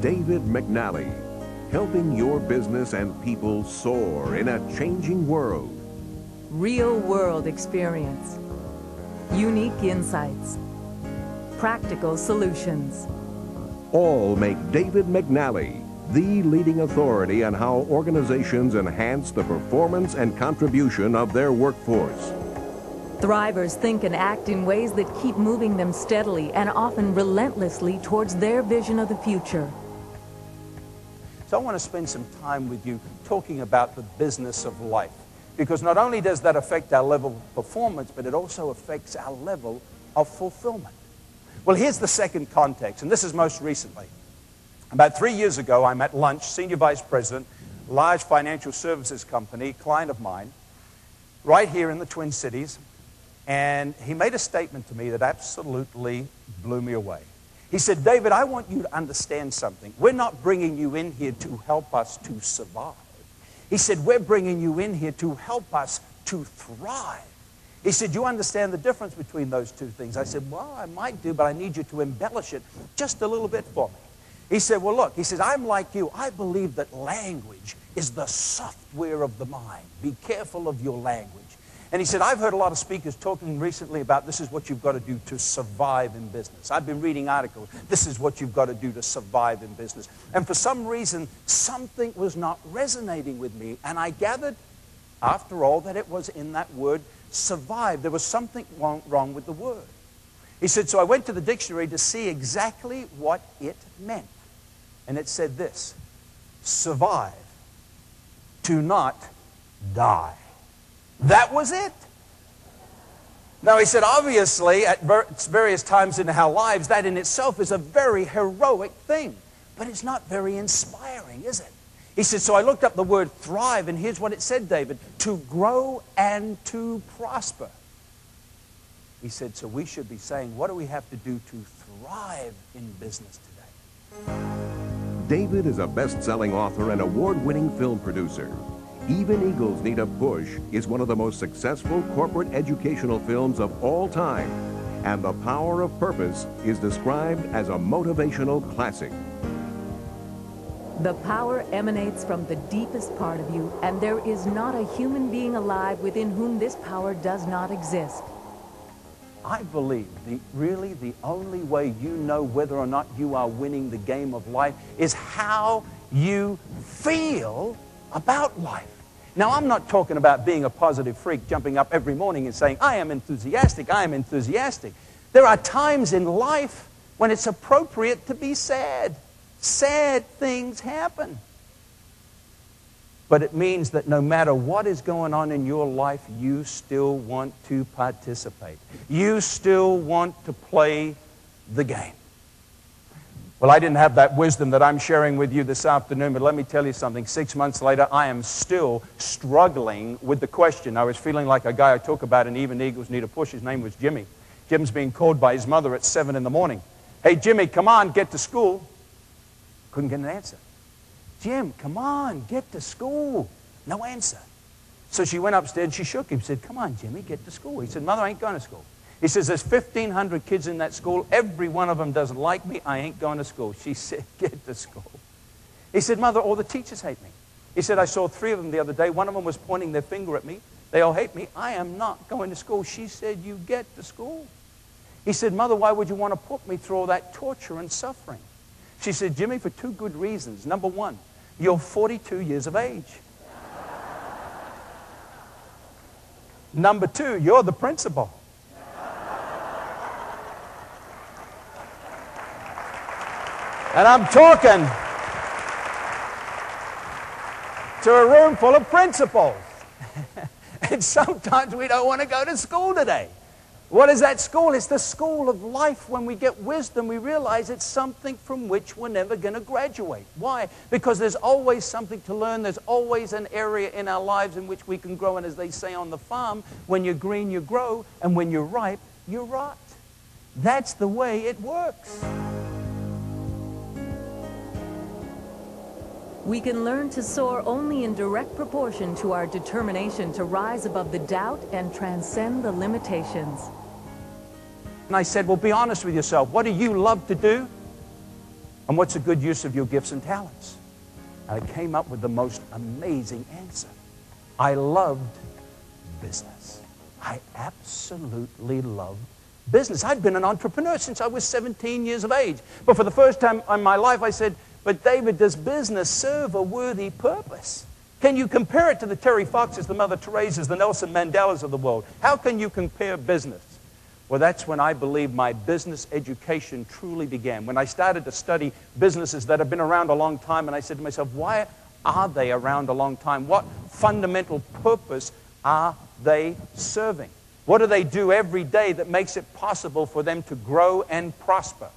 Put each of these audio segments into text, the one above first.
David McNally, helping your business and people soar in a changing world. Real-world experience, unique insights, practical solutions. All make David McNally the leading authority on how organizations enhance the performance and contribution of their workforce. Thrivers think and act in ways that keep moving them steadily and often relentlessly towards their vision of the future. So I want to spend some time with you talking about the business of life, because not only does that affect our level of performance, but it also affects our level of fulfillment. Well, here's the second context, and this is most recently. About 3 years ago, I'm at lunch, senior vice president, large financial services company, client of mine, right here in the Twin Cities, and he made a statement to me that absolutely blew me away. He said, David, I want you to understand something. We're not bringing you in here to help us to survive. He said, we're bringing you in here to help us to thrive. He said, you understand the difference between those two things? I said, well, I might do, but I need you to embellish it just a little bit for me. He said, well, look, he says, I'm like you. I believe that language is the software of the mind. Be careful of your language. And he said, I've heard a lot of speakers talking recently about this is what you've got to do to survive in business. I've been reading articles. This is what you've got to do to survive in business. And for some reason, something was not resonating with me. And I gathered, after all, that it was in that word survive. There was something wrong with the word. He said, so I went to the dictionary to see exactly what it meant. And it said this: survive, to not die. That was it. Now, he said, obviously, at various times in our lives, that in itself is a very heroic thing. But it's not very inspiring, is it? He said, so I looked up the word thrive, and here's what it said, David: to grow and to prosper. He said, so we should be saying, what do we have to do to thrive in business today? David is a best-selling author and award-winning film producer. Even Eagles Need a Push is one of the most successful corporate educational films of all time, and The Power of Purpose is described as a motivational classic. The power emanates from the deepest part of you, and there is not a human being alive within whom this power does not exist. I believe really the only way you know whether or not you are winning the game of life is how you feel about life. Now, I'm not talking about being a positive freak, jumping up every morning and saying, I am enthusiastic, I am enthusiastic. There are times in life when it's appropriate to be sad. Sad things happen. But it means that no matter what is going on in your life, you still want to participate. You still want to play the game. Well, I didn't have that wisdom that I'm sharing with you this afternoon, but let me tell you something. 6 months later, I am still struggling with the question. I was feeling like a guy I talk about in Even Eagles Need a Push. His name was Jimmy. Jim's being called by his mother at 7 in the morning. Hey, Jimmy, come on, get to school. Couldn't get an answer. Jim, come on, get to school. No answer. So she went upstairs and she shook him, said, come on, Jimmy, get to school. He said, Mother, I ain't going to school. He says, there's 1,500 kids in that school. Every one of them doesn't like me. I ain't going to school. She said, get to school. He said, Mother, all the teachers hate me. He said, I saw 3 of them the other day. One of them was pointing their finger at me. They all hate me. I am not going to school. She said, you get to school. He said, Mother, why would you want to put me through all that torture and suffering? She said, Jimmy, for 2 good reasons. Number 1, you're 42 years of age. Number 2, you're the principal. And I'm talking to a room full of principals. And sometimes we don't want to go to school today. What is that school? It's the school of life. When we get wisdom, we realize it's something from which we're never going to graduate. Why? Because there's always something to learn. There's always an area in our lives in which we can grow. And as they say on the farm, when you're green, you grow. And when you're ripe, you rot. That's the way it works. We can learn to soar only in direct proportion to our determination to rise above the doubt and transcend the limitations. And I said, well, be honest with yourself. What do you love to do? And what's a good use of your gifts and talents? And I came up with the most amazing answer. I loved business. I absolutely loved business. I'd been an entrepreneur since I was 17 years of age. But for the first time in my life, I said, but David, does business serve a worthy purpose? Can you compare it to the Terry Foxes, the Mother Teresas, the Nelson Mandelas of the world? How can you compare business? Well, that's when I believe my business education truly began. When I started to study businesses that have been around a long time, and I said to myself, why are they around a long time? What fundamental purpose are they serving? What do they do every day that makes it possible for them to grow and prosper?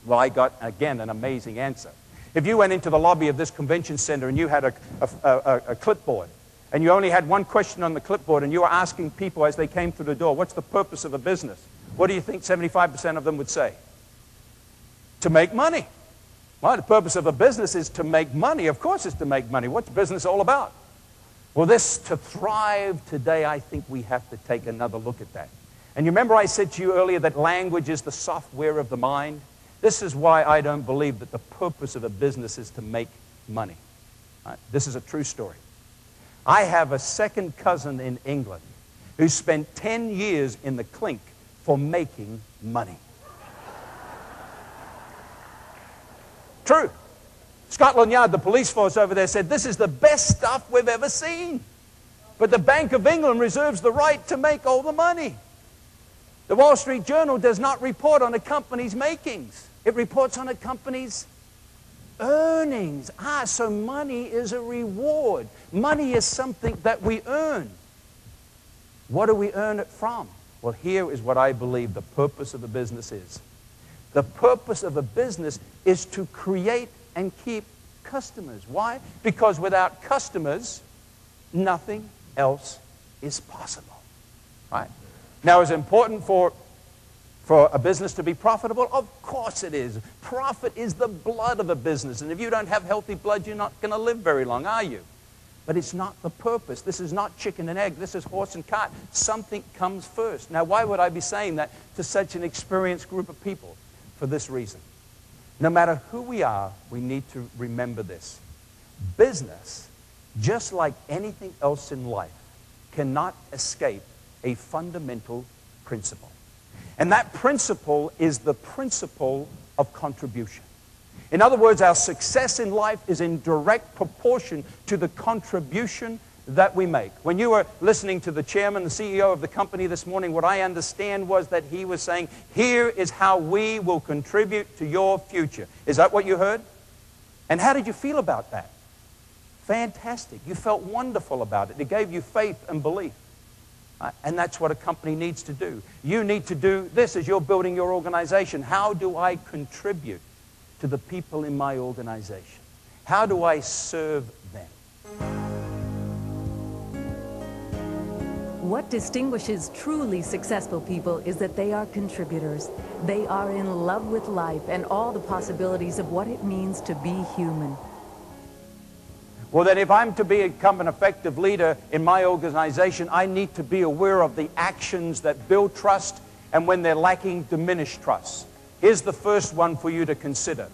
Well, I got, again, an amazing answer. If you went into the lobby of this convention center and you had a clipboard, and you only had one question on the clipboard, and you were asking people as they came through the door, what's the purpose of a business? What do you think 75% of them would say? To make money. Well, the purpose of a business is to make money. Of course it's to make money. What's business all about? Well, to thrive today, I think we have to take another look at that. And you remember I said to you earlier that language is the software of the mind? This is why I don't believe that the purpose of a business is to make money. This is a true story. I have a second cousin in England who spent 10 years in the clink for making money. True. Scotland Yard, the police force over there, said, this is the best stuff we've ever seen. But the Bank of England reserves the right to make all the money. The Wall Street Journal does not report on a company's makings. It reports on a company's earnings. So money is a reward. Money is something that we earn. What do we earn it from? Well, here is what I believe the purpose of a business is. The purpose of a business is to create and keep customers. Why? Because without customers, nothing else is possible. Right? Now, is it important for a business to be profitable? Of course it is. Profit is the blood of a business. And if you don't have healthy blood, you're not going to live very long, are you? But it's not the purpose. This is not chicken and egg. This is horse and cart. Something comes first. Now, why would I be saying that to such an experienced group of people? For this reason. No matter who we are, we need to remember this. Business, just like anything else in life, cannot escape a fundamental principle. And that principle is the principle of contribution. In other words, our success in life is in direct proportion to the contribution that we make. When you were listening to the chairman, the CEO of the company this morning, what I understand was that he was saying, here is how we will contribute to your future. Is that what you heard? And how did you feel about that? Fantastic. You felt wonderful about it. It gave you faith and belief. And that's what a company needs to do. You need to do this as you're building your organization. How do I contribute to the people in my organization? How do I serve them? What distinguishes truly successful people is that they are contributors. They are in love with life and all the possibilities of what it means to be human. Well, then if I'm to become an effective leader in my organization, I need to be aware of the actions that build trust and when they're lacking, diminish trust. Here's the first one for you to consider.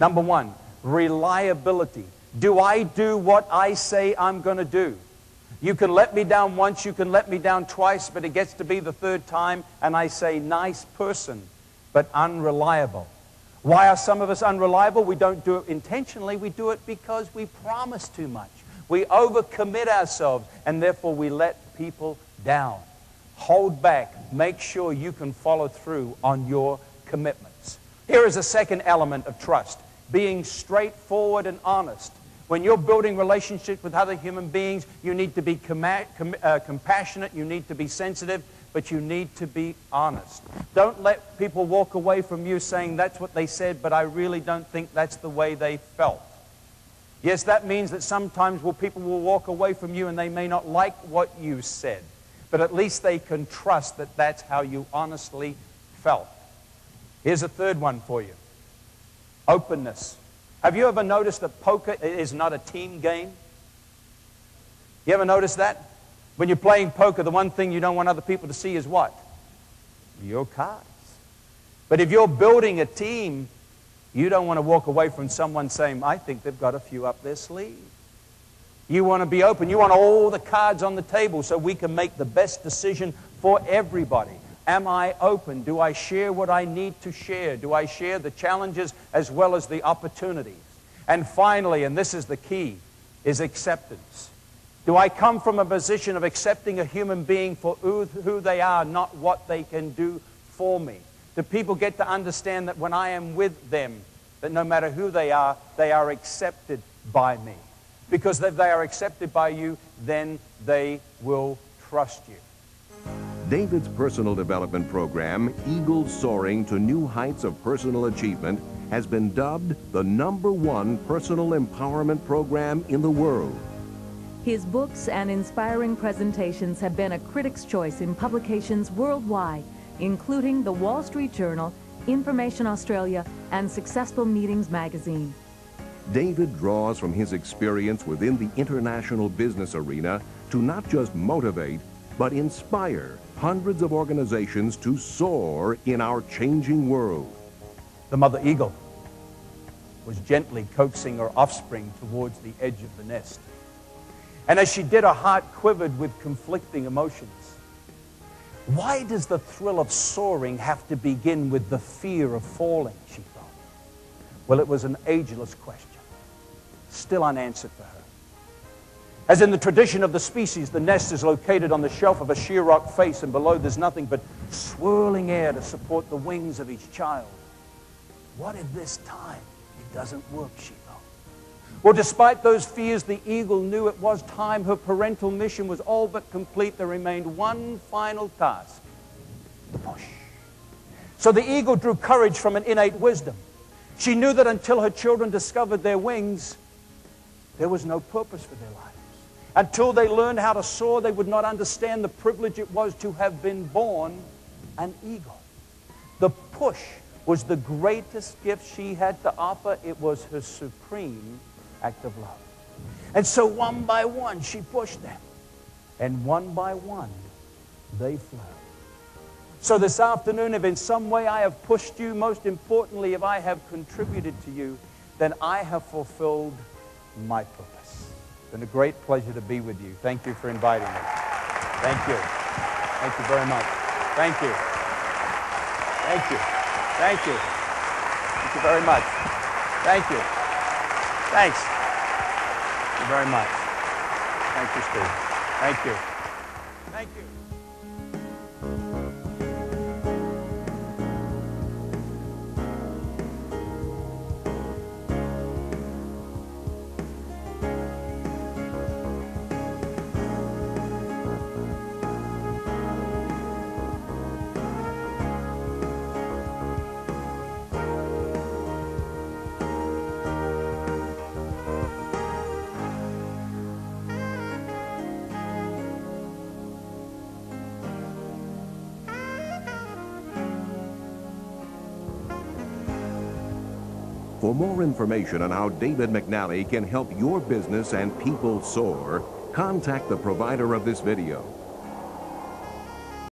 Number one, reliability. Do I do what I say I'm going to do? You can let me down once, you can let me down twice, but it gets to be the third time, and I say, nice person, but unreliable. Why are some of us unreliable? We don't do it intentionally. We do it because we promise too much. We overcommit ourselves, and therefore we let people down. Hold back. Make sure you can follow through on your commitments. Here is a second element of trust, being straightforward and honest. When you're building relationships with other human beings, you need to be compassionate, you need to be sensitive, but you need to be honest. Don't let people walk away from you saying that's what they said, but I really don't think that's the way they felt. Yes, that means that sometimes people will walk away from you and they may not like what you said, but at least they can trust that that's how you honestly felt. Here's a third one for you. Openness. Have you ever noticed that poker is not a team game? You ever noticed that? When you're playing poker, the one thing you don't want other people to see is what? Your cards. But if you're building a team, You don't want to walk away from someone saying, I think they've got a few up their sleeve. You want to be open. You want all the cards on the table so we can make the best decision for everybody. Am I open? Do I share what I need to share? Do I share the challenges as well as the opportunities? And finally, and this is the key, is acceptance. Do I come from a position of accepting a human being for who they are, not what they can do for me? Do people get to understand that when I am with them, that no matter who they are accepted by me? Because if they are accepted by you, then they will trust you. David's personal development program, Eagle Soaring to New Heights of Personal Achievement, has been dubbed the #1 personal empowerment program in the world. His books and inspiring presentations have been a critic's choice in publications worldwide, including the Wall Street Journal, Information Australia, and Successful Meetings magazine. David draws from his experience within the international business arena to not just motivate, but inspire hundreds of organizations to soar in our changing world. The mother eagle was gently coaxing her offspring towards the edge of the nest. And as she did, her heart quivered with conflicting emotions. Why does the thrill of soaring have to begin with the fear of falling, she thought. Well, it was an ageless question, still unanswered for her. As in the tradition of the species, the nest is located on the shelf of a sheer rock face, and below there's nothing but swirling air to support the wings of each child. What if this time it doesn't work, she thought. Well, despite those fears, the eagle knew it was time. Her parental mission was all but complete. There remained one final task: the push. So the eagle drew courage from an innate wisdom. She knew that until her children discovered their wings, there was no purpose for their lives. Until they learned how to soar, they would not understand the privilege it was to have been born an eagle. The push was the greatest gift she had to offer. It was her supreme act of love. And so one by one, she pushed them. And one by one, they flew. So this afternoon, if in some way I have pushed you, most importantly, if I have contributed to you, then I have fulfilled my purpose. It's been a great pleasure to be with you. Thank you for inviting me. Thank you. Thank you very much. Thank you. Thank you. Thank you. Thank you very much. Thank you. Thanks. Thank you very much. Thank you, Steve. Thank you. Thank you. For more information on how David McNally can help your business and people soar, contact the provider of this video.